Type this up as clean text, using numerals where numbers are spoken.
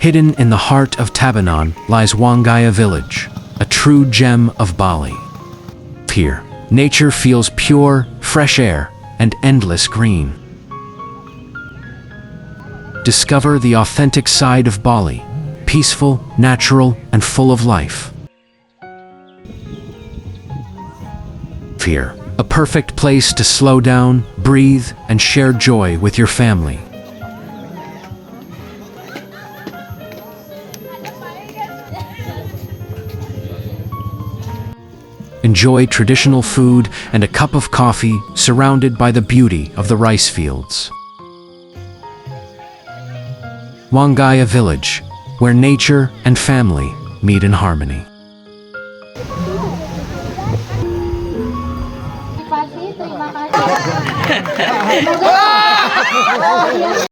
Hidden in the heart of Tabanan lies Wangaya Village, a true gem of Bali. Here, nature feels pure, fresh air, and endless green. Discover the authentic side of Bali, peaceful, natural, and full of life. Here, a perfect place to slow down, breathe, and share joy with your family. Enjoy traditional food and a cup of coffee surrounded by the beauty of the rice fields. Wangaya Village, where nature and family meet in harmony. Terima kasih.